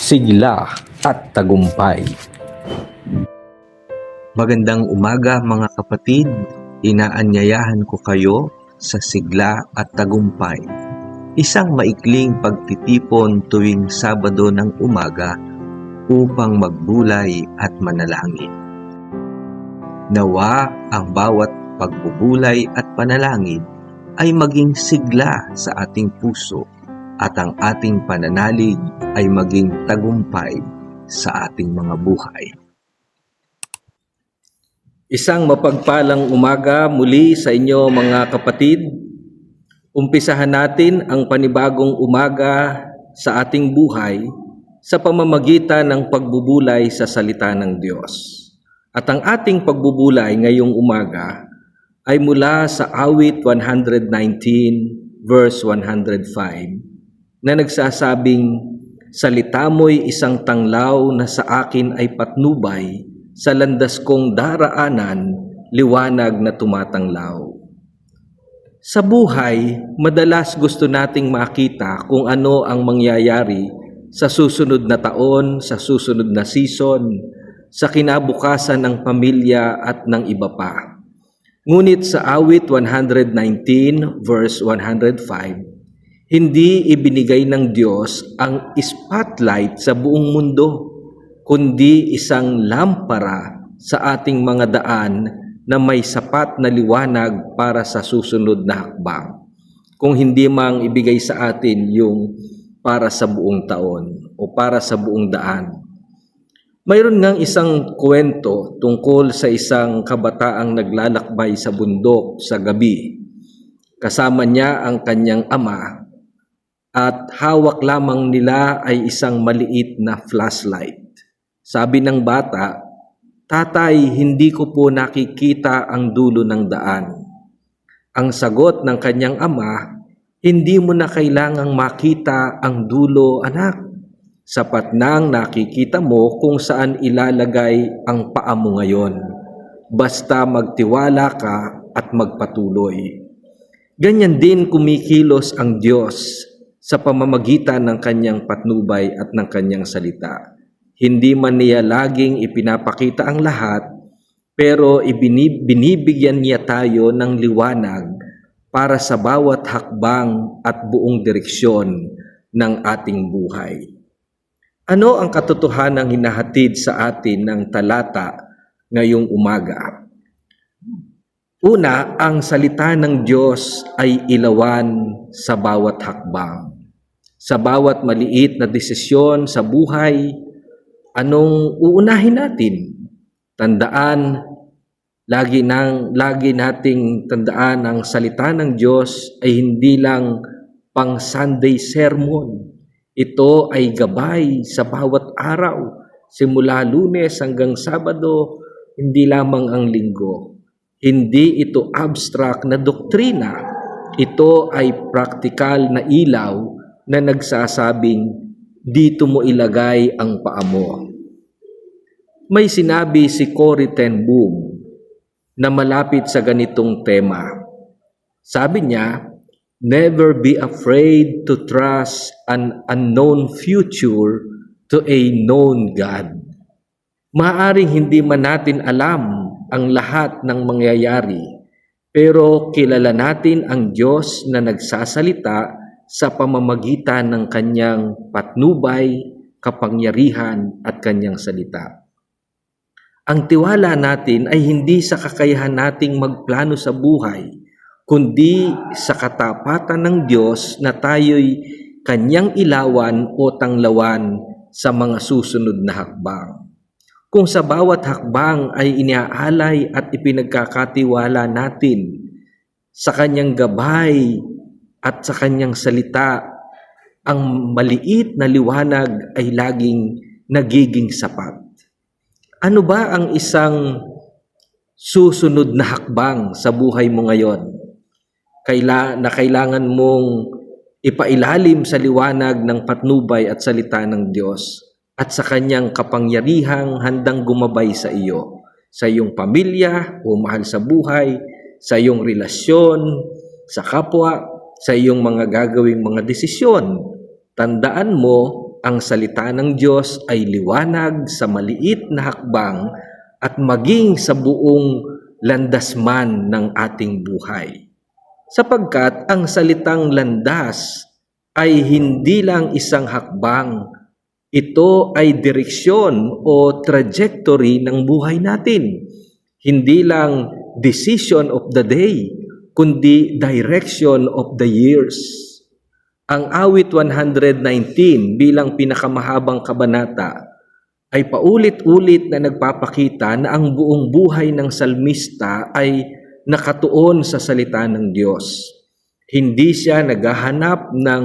sigla at tagumpay. Magandang umaga mga kapatid, inaanyayahan ko kayo sa sigla at tagumpay. Isang maikling pagtitipon tuwing Sabado ng umaga upang magbulay at manalangin. Nawa ang bawat pagbubulay at panalangin ay maging sigla sa ating puso at ang ating pananalig ay maging tagumpay sa ating mga buhay. Isang mapagpalang umaga muli sa inyo mga kapatid. Umpisahan natin ang panibagong umaga sa ating buhay sa pamamagitan ng pagbubulay sa salita ng Diyos. At ang ating pagbubulay ngayong umaga ay mula sa awit 119 verse 105 na nagsasabing, "Salita mo'y isang tanglaw na sa akin ay patnubay, sa landas kong daraanan, liwanag na tumatanglaw." Sa buhay, madalas gusto nating makita kung ano ang mangyayari sa susunod na taon, sa susunod na season, sa kinabukasan ng pamilya at ng iba pa. Ngunit sa awit 119 verse 105, hindi ibinigay ng Diyos ang spotlight sa buong mundo, kundi isang lampara sa ating mga daan na may sapat na liwanag para sa susunod na hakbang. Kung hindi mang ibigay sa atin yung para sa buong taon o para sa buong daan. Mayroon ngang isang kwento tungkol sa isang kabataang naglalakbay sa bundok sa gabi. Kasama niya ang kanyang ama at hawak lamang nila ay isang maliit na flashlight. Sabi ng bata, "Tatay, hindi ko po nakikita ang dulo ng daan." Ang sagot ng kanyang ama, "Hindi mo na kailangang makita ang dulo, anak. Sapat nang nakikita mo kung saan ilalagay ang paa mo ngayon. Basta magtiwala ka at magpatuloy." Ganyan din kumikilos ang Diyos sa pamamagitan ng kanyang patnubay at ng kanyang salita. Hindi man niya laging ipinapakita ang lahat, pero binibigyan niya tayo ng liwanag para sa bawat hakbang at buong direksyon ng ating buhay. Ano ang katotohanang hinahatid sa atin ng talata ngayong umaga? Una, ang salita ng Diyos ay ilawan sa bawat hakbang. Sa bawat maliit na desisyon sa buhay, anong uunahin natin? Tandaan, lagi nating tandaan ang salita ng Diyos ay hindi lang pang Sunday sermon. Ito ay gabay sa bawat araw, simula Lunes hanggang Sabado, hindi lamang ang Linggo. Hindi ito abstract na doktrina. Ito ay praktikal na ilaw na nagsasabing, dito mo ilagay ang paa mo. May sinabi si Corrie ten Boom na malapit sa ganitong tema. Sabi niya, "Never be afraid to trust an unknown future to a known God." Maaaring hindi man natin alam ang lahat ng mangyayari, pero kilala natin ang Diyos na nagsasalita sa pamamagitan ng kanyang patnubay, kapangyarihan at kanyang salita. Ang tiwala natin ay hindi sa kakayahan nating magplano sa buhay, kundi sa katapatan ng Diyos na tayo'y kanyang ilawan o tanglawan sa mga susunod na hakbang. Kung sa bawat hakbang ay iniaalay at ipinagkakatiwala natin sa kanyang gabay at sa kanyang salita, ang maliit na liwanag ay laging nagiging sapat. Ano ba ang isang susunod na hakbang sa buhay mo ngayon? Kailangan mong ipailalim sa liwanag ng patnubay at salita ng Diyos at sa kanyang kapangyarihang handang gumabay sa iyo, sa iyong pamilya o mahal sa buhay, sa iyong relasyon, sa kapwa, sa iyong mga gagawing mga desisyon. Tandaan mo ang salita ng Diyos ay liwanag sa maliit na hakbang at maging sa buong landasman ng ating buhay. Sapagkat ang salitang landas ay hindi lang isang hakbang, ito ay direksyon o trajectory ng buhay natin. Hindi lang decision of the day, kundi direction of the years. Ang awit 119 bilang pinakamahabang kabanata ay paulit-ulit na nagpapakita na ang buong buhay ng salmista ay nakatuon sa salita ng Diyos. Hindi siya naghahanap ng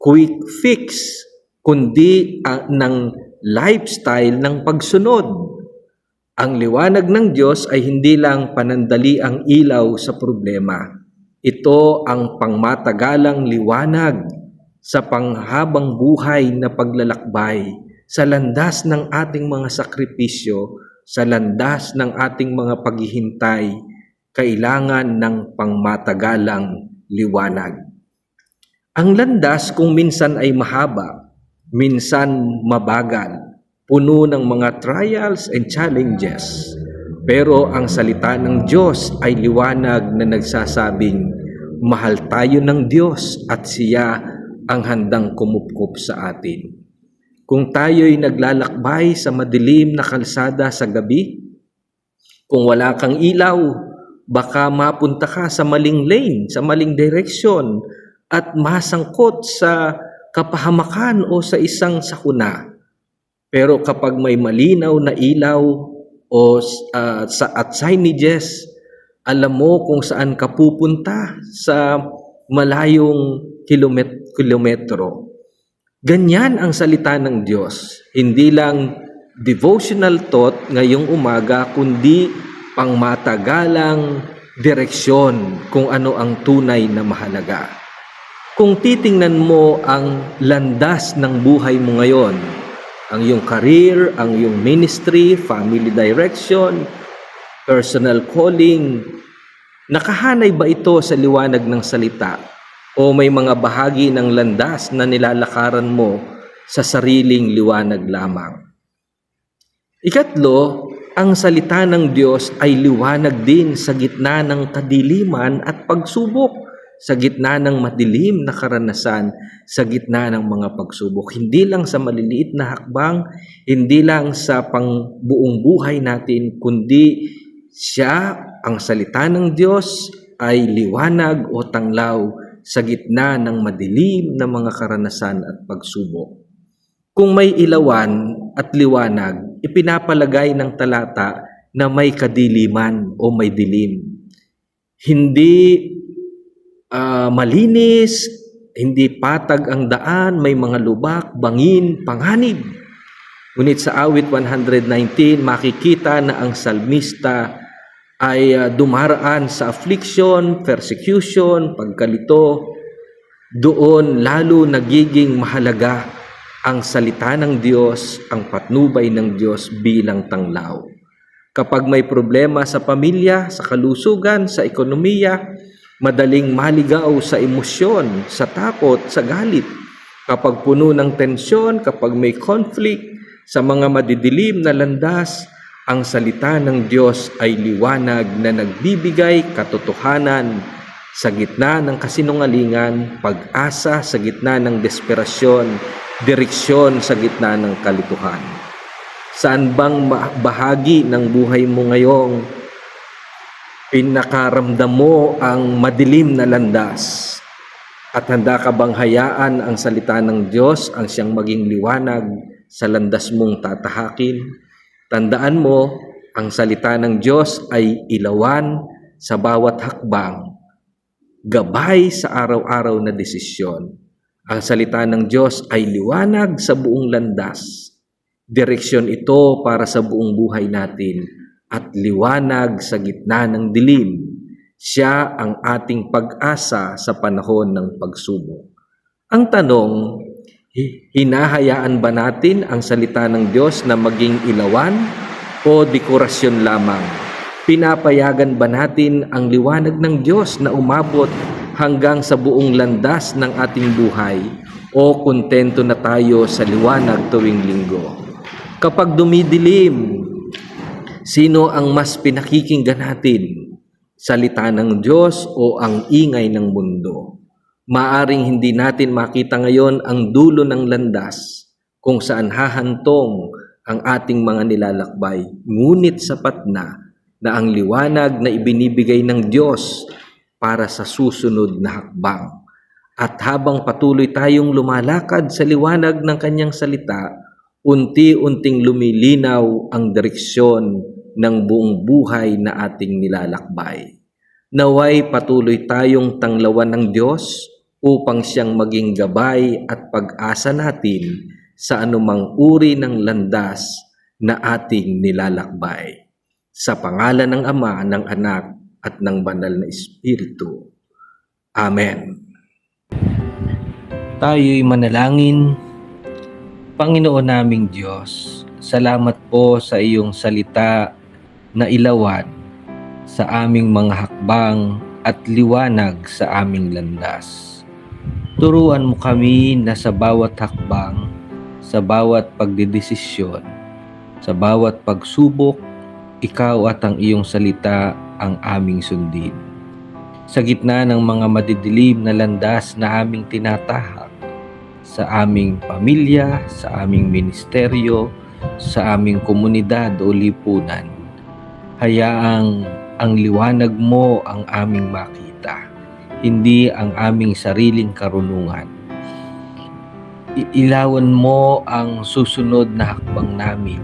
quick fix, kundi ng lifestyle ng pagsunod. Ang liwanag ng Diyos ay hindi lang panandali ang ilaw sa problema. Ito ang pangmatagalang liwanag sa panghabang buhay na paglalakbay, sa landas ng ating mga sakripisyo, sa landas ng ating mga paghihintay, kailangan ng pangmatagalang liwanag. Ang landas kung minsan ay mahaba, minsan mabagal, puno ng mga trials and challenges. Pero ang salita ng Diyos ay liwanag na nagsasabing, mahal tayo ng Diyos at siya ang handang kumupkup sa atin. Kung tayo'y naglalakbay sa madilim na kalsada sa gabi, kung wala kang ilaw, baka mapunta ka sa maling lane, sa maling direksyon, at masangkot sa kapahamakan o sa isang sakuna. Pero kapag may malinaw na ilaw at signages, alam mo kung saan ka pupunta sa malayong kilometro. Ganyan ang salita ng Diyos. Hindi lang devotional thought ngayong umaga, kundi pangmatagalang direksyon kung ano ang tunay na mahalaga. Kung titingnan mo ang landas ng buhay mo ngayon, ang iyong career, ang iyong ministry, family direction, personal calling, nakahanay ba ito sa liwanag ng salita? O may mga bahagi ng landas na nilalakaran mo sa sariling liwanag lamang? Ikatlo, ang salita ng Diyos ay liwanag din sa gitna ng kadiliman at pagsubok, sa gitna ng madilim na karanasan, sa gitna ng mga pagsubok. Hindi lang sa maliliit na hakbang, hindi lang sa pangbuong buhay natin, kundi siya, ang salita ng Diyos, ay liwanag o tanglaw sa gitna ng madilim na mga karanasan at pagsubok. Kung may ilawan at liwanag, ipinapalagay ng talata na may kadiliman o may dilim. Hindi malinis, hindi patag ang daan, may mga lubak, bangin, panganib. Ngunit sa awit 119, makikita na ang salmista ay dumaraan sa affliction, persecution, pagkalito. Doon lalo nagiging mahalaga ang salita ng Diyos, ang patnubay ng Diyos bilang tanglaw. Kapag may problema sa pamilya, sa kalusugan, sa ekonomiya, madaling maligaw sa emosyon, sa takot, sa galit. Kapag puno ng tensyon, kapag may conflict, sa mga madidilim na landas, ang salita ng Diyos ay liwanag na nagbibigay katotohanan sa gitna ng kasinungalingan, pag-asa sa gitna ng desperasyon, direksyon sa gitna ng kalituhan. Saan bang bahagi ng buhay mo ngayong pinakaramdam mo ang madilim na landas? At handa ka bang hayaan ang salita ng Diyos ang siyang maging liwanag sa landas mong tatahakin? Tandaan mo, ang salita ng Diyos ay ilawan sa bawat hakbang, gabay sa araw-araw na desisyon. Ang salita ng Diyos ay liwanag sa buong landas. Direksyon ito para sa buong buhay natin at liwanag sa gitna ng dilim. Siya ang ating pag-asa sa panahon ng pagsubok. Ang tanong, hinahayaan ba natin ang salita ng Diyos na maging ilawan o dekorasyon lamang? Pinapayagan ba natin ang liwanag ng Diyos na umabot hanggang sa buong landas ng ating buhay o kontento na tayo sa liwanag tuwing linggo. Kapag dumidilim, sino ang mas pinakikinggan natin? Salita ng Diyos o ang ingay ng mundo? Maaring hindi natin makita ngayon ang dulo ng landas kung saan hahantong ang ating mga nilalakbay. Ngunit sapat na ang liwanag na ibinibigay ng Diyos para sa susunod na hakbang. At habang patuloy tayong lumalakad sa liwanag ng kanyang salita, unti-unting lumilinaw ang direksyon ng buong buhay na ating nilalakbay. Naway patuloy tayong tanglawan ng Diyos upang siyang maging gabay at pag-asa natin sa anumang uri ng landas na ating nilalakbay. Sa pangalan ng Ama, ng Anak, at ng Banal na Espiritu. Amen. Tayo'y manalangin. Panginoon naming Diyos, salamat po sa iyong salita na ilawan sa aming mga hakbang at liwanag sa aming landas. Turuan mo kami na sa bawat hakbang, sa bawat pagdedesisyon, sa bawat pagsubok, ikaw at ang iyong salita ang aming sundin. Sa gitna ng mga madidilim na landas na aming tinatahak, sa aming pamilya, sa aming ministeryo, sa aming komunidad o lipunan, hayaang ang liwanag mo ang aming makita, hindi ang aming sariling karunungan. Ilawan mo ang susunod na hakbang namin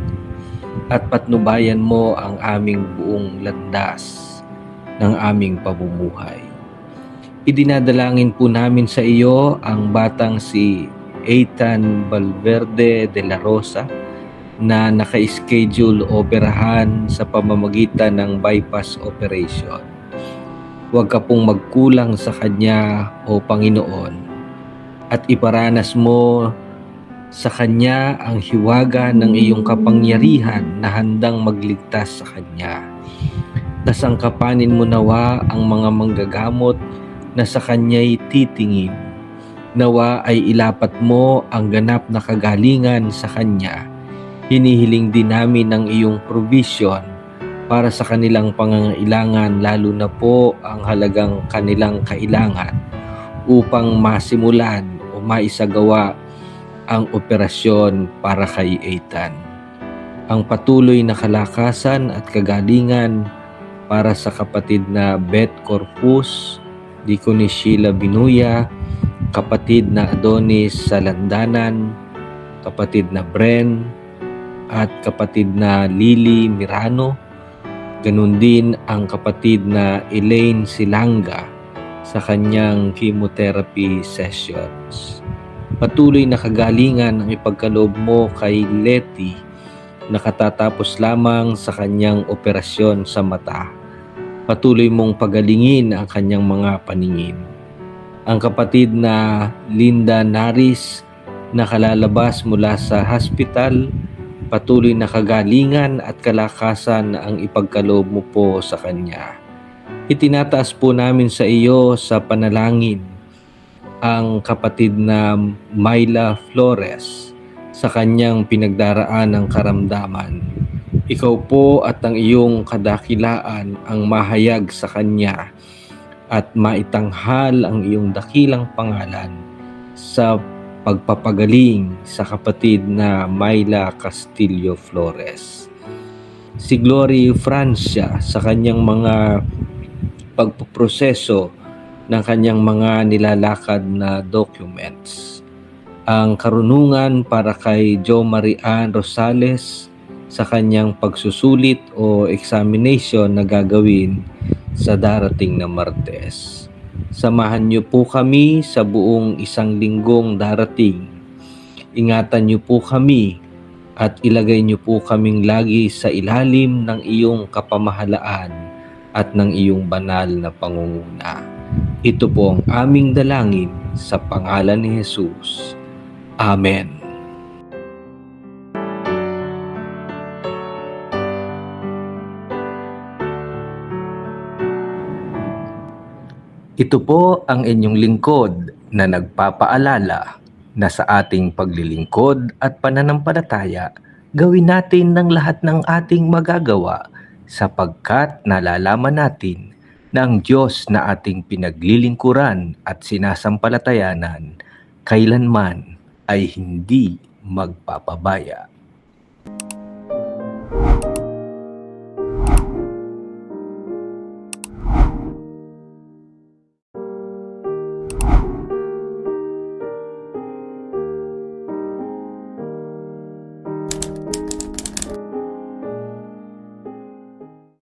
at patnubayan mo ang aming buong landas ng aming pamumuhay. Idinadalangin po namin sa iyo ang batang si Ethan Valverde de la Rosa na naka-schedule operahan sa pamamagitan ng bypass operation. Huwag ka pong magkulang sa kanya, O Panginoon, at iparanas mo sa kanya ang hiwaga ng iyong kapangyarihan na handang magligtas sa kanya. Nasangkapanin mo nawa ang mga manggagamot na sa kanya'y titingin. Nawa ay ilapat mo ang ganap na kagalingan sa kanya. Hinihiling din namin ang iyong provision para sa kanilang pangangailangan, lalo na po ang halagang kanilang kailangan upang masimulan o maisagawa ang operasyon para kay Ethan. Ang patuloy na kalakasan at kagalingan para sa kapatid na Beth Corpus, Deaconess Sheila Binuya, kapatid na Adonis Salandanan, kapatid na Bren, at kapatid na Lily Mirano. Ganun din ang kapatid na Elaine Silanga sa kanyang chemotherapy sessions. Patuloy na kagalingan ang ipagkaloob mo kay Letty na katatapos lamang sa kanyang operasyon sa mata. Patuloy mong pagalingin ang kanyang mga paningin. Ang kapatid na Linda Naris na kalalabas mula sa hospital, patuloy na kagalingan at kalakasan ang ipagkaloob mo po sa kanya. Itinataas po namin sa iyo sa panalangin ang kapatid na Myla Flores sa kanyang pinagdaraan ng karamdaman. Ikaw po at ang iyong kadakilaan ang mahayag sa kanya at maitanghal ang iyong dakilang pangalan sa pagpapagaling sa kapatid na Myla Castillo Flores. Si Glory Francia sa kanyang mga pagpoproseso ng kanyang mga nilalakad na documents. Ang karunungan para kay Jo Marian Rosales sa kanyang pagsusulit o examination na gagawin sa darating na Martes. Samahan niyo po kami sa buong isang linggong darating. Ingatan niyo po kami at ilagay niyo po kaming lagi sa ilalim ng iyong kapamahalaan at ng iyong banal na pangunguna. Ito po ang aming dalangin sa pangalan ni Jesus. Amen. Ito po ang inyong lingkod na nagpapaalala na sa ating paglilingkod at pananampalataya, gawin natin ng lahat ng ating magagawa sapagkat nalalaman natin na ang Diyos na ating pinaglilingkuran at sinasampalatayanan kailanman ay hindi magpapabaya.